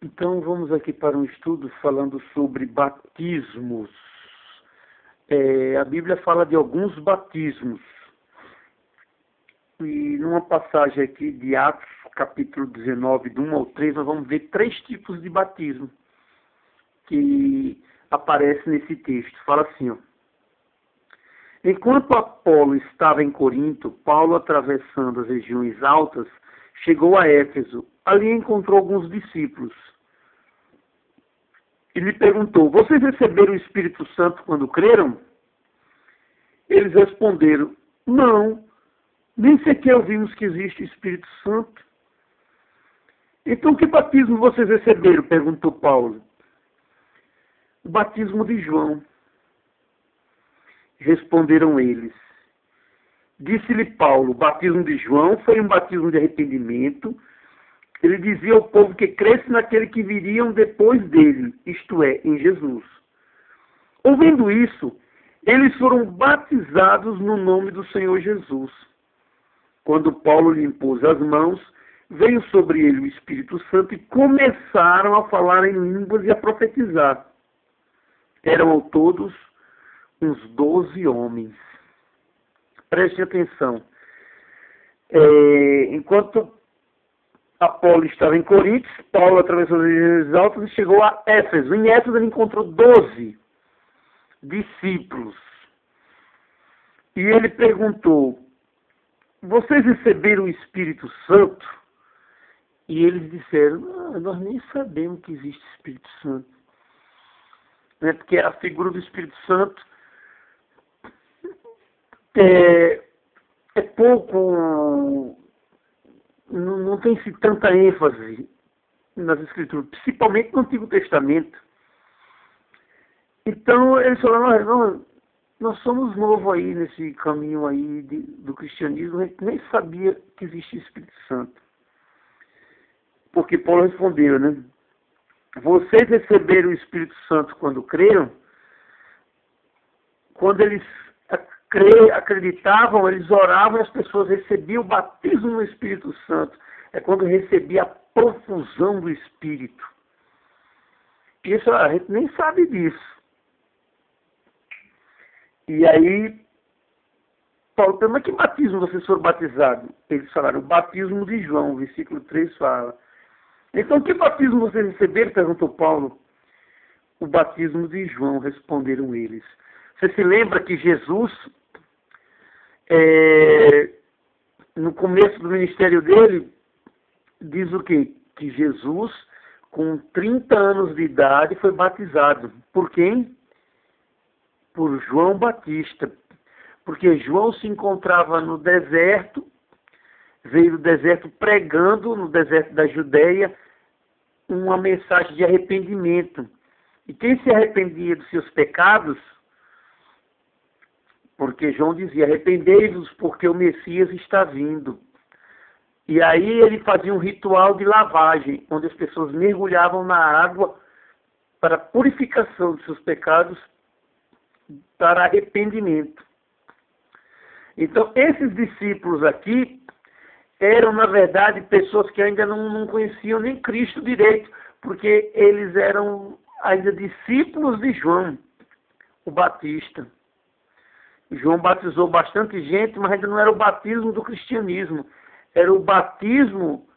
Então vamos aqui para um estudo falando sobre batismos. A Bíblia fala de alguns batismos. E numa passagem aqui de Atos, capítulo 19, do 1 ao 3, nós vamos ver 3 tipos de batismo que aparecem nesse texto. Fala assim, ó. Enquanto Apolo estava em Corinto, Paulo, atravessando as regiões altas, chegou a Éfeso. Ali encontrou alguns discípulos. E lhe perguntou: vocês receberam o Espírito Santo quando creram? Eles responderam: não, nem sequer ouvimos que existe o Espírito Santo. Então que batismo vocês receberam? Perguntou Paulo. O batismo de João. Responderam eles. Disse-lhe Paulo: o batismo de João foi um batismo de arrependimento. Ele dizia ao povo que cresce naquele que viriam depois dele, isto é, em Jesus. Ouvindo isso, eles foram batizados no nome do Senhor Jesus. Quando Paulo lhe impôs as mãos, veio sobre ele o Espírito Santo e começaram a falar em línguas e a profetizar. Eram ao todos uns 12 homens. Preste atenção. Enquanto Apolo estava em Corinto, Paulo atravessou as regiões altas e chegou a Éfeso. Em Éfeso ele encontrou 12 discípulos. E ele perguntou: vocês receberam o Espírito Santo? E eles disseram: nós nem sabemos que existe Espírito Santo. Porque a figura do Espírito Santo é pouco, não tem-se tanta ênfase nas Escrituras, principalmente no Antigo Testamento. Então eles falaram: nós somos novos aí nesse caminho aí do cristianismo, a gente nem sabia que existia Espírito Santo. Porque Paulo respondeu, né? Vocês receberam o Espírito Santo quando creram? Quando eles acreditavam, eles oravam e as pessoas recebiam o batismo no Espírito Santo. É quando recebia a profusão do Espírito. Isso a gente nem sabe disso. E aí, Paulo perguntou: mas que batismo vocês foram batizados? Eles falaram: o batismo de João, o versículo 3 fala. Então, que batismo vocês receberam? Perguntou Paulo. O batismo de João, responderam eles. Você se lembra que Jesus, no começo do ministério dele, diz o quê? Que Jesus, com 30 anos de idade, foi batizado. Por quem? Por João Batista. Porque João se encontrava no deserto, veio do deserto pregando, no deserto da Judeia, uma mensagem de arrependimento. E quem se arrependia dos seus pecados, porque João dizia: arrependei-vos porque o Messias está vindo. E aí ele fazia um ritual de lavagem, onde as pessoas mergulhavam na água para a purificação dos seus pecados, para arrependimento. Então, esses discípulos aqui eram, na verdade, pessoas que ainda não conheciam nem Cristo direito, porque eles eram ainda discípulos de João, o Batista. João batizou bastante gente, mas ainda não era o batismo do cristianismo. Era o batismo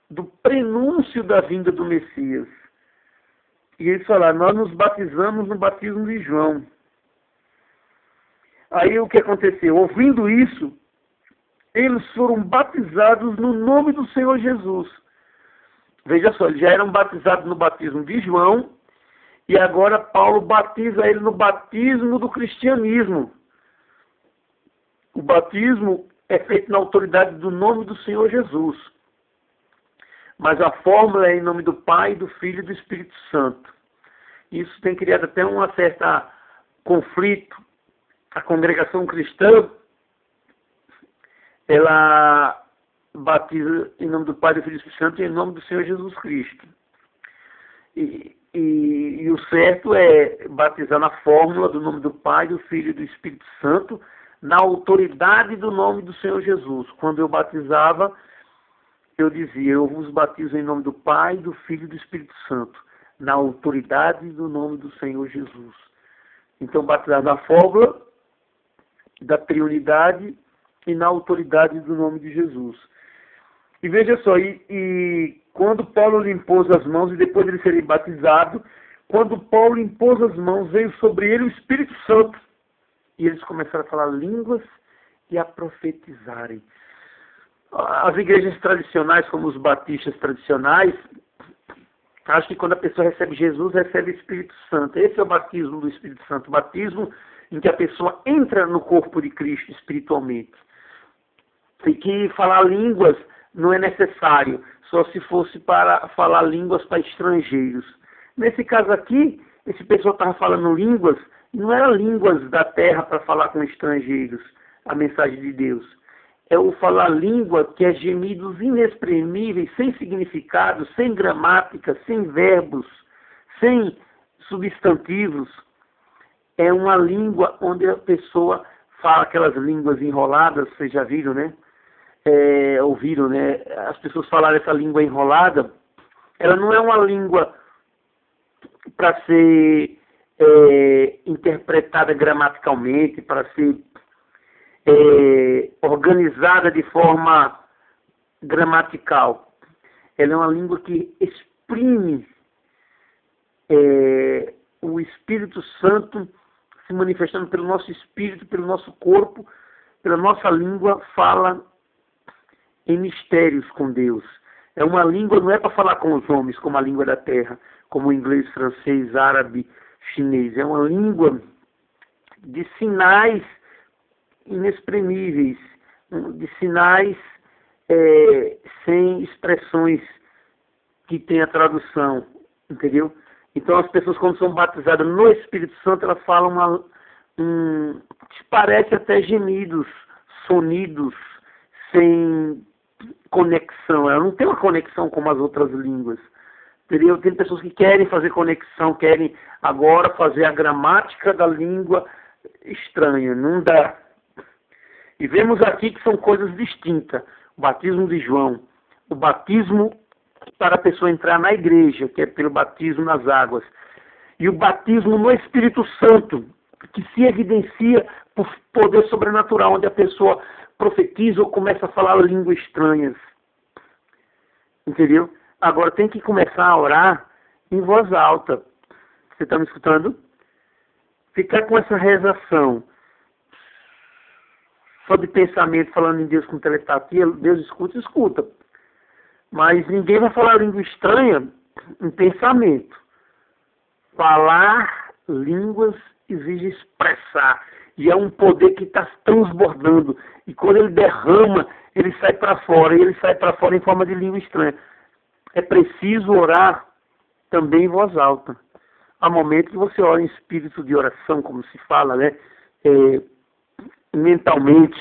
do prenúncio da vinda do Messias. E eles falaram: nós nos batizamos no batismo de João. Aí o que aconteceu? Ouvindo isso, eles foram batizados no nome do Senhor Jesus. Veja só, eles já eram batizados no batismo de João, e agora Paulo batiza ele no batismo do cristianismo. O batismo é feito na autoridade do nome do Senhor Jesus. Mas a fórmula é em nome do Pai, do Filho e do Espírito Santo. Isso tem criado até um certo conflito. A congregação cristã, ela batiza em nome do Pai, do Filho e do Espírito Santo e em nome do Senhor Jesus Cristo. E o certo é batizar na fórmula do nome do Pai, do Filho e do Espírito Santo, na autoridade do nome do Senhor Jesus. Quando eu batizava, eu dizia, eu vos batizo em nome do Pai, do Filho e do Espírito Santo, na autoridade do nome do Senhor Jesus. Então, batizar na fórmula da triunidade e na autoridade do nome de Jesus. E veja só, e quando Paulo lhe impôs as mãos, e depois de ele ser batizado, quando Paulo impôs as mãos, veio sobre ele o Espírito Santo. E eles começaram a falar línguas e a profetizarem. As igrejas tradicionais, como os batistas tradicionais, acham que quando a pessoa recebe Jesus, recebe o Espírito Santo. Esse é o batismo do Espírito Santo, o batismo em que a pessoa entra no corpo de Cristo espiritualmente. E que falar línguas não é necessário, só se fosse para falar línguas para estrangeiros. Nesse caso aqui, esse pessoal estava falando línguas, não eram línguas da terra para falar com estrangeiros, a mensagem de Deus. É o falar língua que é gemidos inexprimíveis, sem significado, sem gramática, sem verbos, sem substantivos. É uma língua onde a pessoa fala aquelas línguas enroladas, vocês já viram, né? Ouviram, né? As pessoas falaram essa língua enrolada. Ela não é uma língua para ser interpretada gramaticalmente, para ser organizada de forma gramatical. Ela é uma língua que exprime o Espírito Santo se manifestando pelo nosso espírito, pelo nosso corpo, pela nossa língua, fala em mistérios com Deus. É uma língua, não é para falar com os homens, como a língua da terra, como o inglês, francês, árabe, chinês. É uma língua de sinais inexprimíveis, de sinais sem expressões que tenha tradução, entendeu? Então as pessoas, quando são batizadas no Espírito Santo, elas falam parece até gemidos, sonidos, sem conexão. Ela não tem uma conexão como as outras línguas, entendeu? Tem pessoas que querem fazer conexão, querem agora fazer a gramática da língua estranha, não dá. E vemos aqui que são coisas distintas. O batismo de João, o batismo para a pessoa entrar na igreja, que é pelo batismo nas águas, e o batismo no Espírito Santo, que se evidencia por poder sobrenatural, onde a pessoa profetiza ou começa a falar línguas estranhas. Entendeu? Agora tem que começar a orar em voz alta. Você está me escutando? Ficar com essa rezação só de pensamento, falando em Deus com telepatia, Deus escuta. Mas ninguém vai falar língua estranha em pensamento. Falar línguas exige expressar. E é um poder que está transbordando. E quando ele derrama, ele sai para fora. E ele sai para fora em forma de língua estranha. É preciso orar também em voz alta. Há momentos que você ora em espírito de oração, como se fala, né? Mentalmente.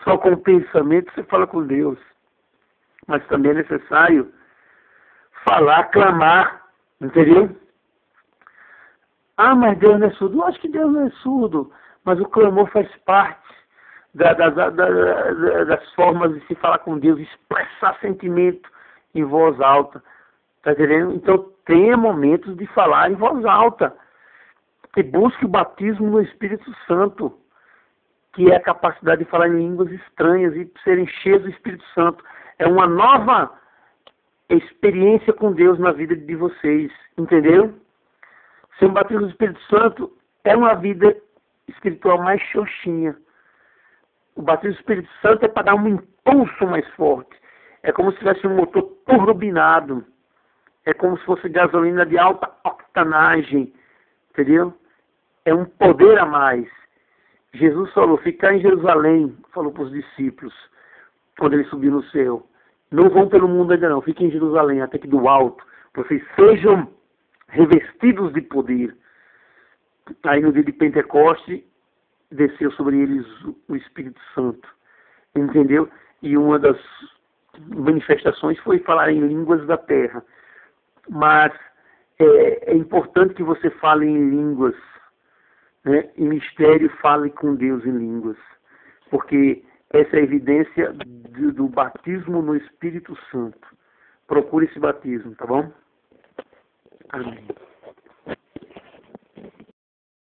Só com o pensamento você fala com Deus. Mas também é necessário falar, clamar. Entendeu? Ah, mas Deus não é surdo. Eu acho que Deus não é surdo. Mas o clamor faz parte das formas de se falar com Deus, expressar sentimento em voz alta. Está entendendo? Então, tenha momentos de falar em voz alta. E busque o batismo no Espírito Santo, que é a capacidade de falar em línguas estranhas e serem cheios do Espírito Santo. É uma nova experiência com Deus na vida de vocês. Entendeu? Ser um batismo do Espírito Santo é uma vida espiritual mais xoxinha. O batismo do Espírito Santo é para dar um impulso mais forte. É como se tivesse um motor turbinado. É como se fosse gasolina de alta octanagem. Entendeu? É um poder a mais. Jesus falou, ficar em Jerusalém, falou para os discípulos, quando ele subiu no céu. Não vão pelo mundo ainda não, fiquem em Jerusalém, até que do alto, vocês sejam revestidos de poder. Aí no dia de Pentecoste, desceu sobre eles o Espírito Santo. Entendeu? E uma das manifestações foi falar em línguas da terra. Mas é importante que você fale em línguas, né? Em mistério, fale com Deus em línguas. Porque Essa é a evidência do batismo no Espírito Santo. Procure esse batismo, tá bom? Amém.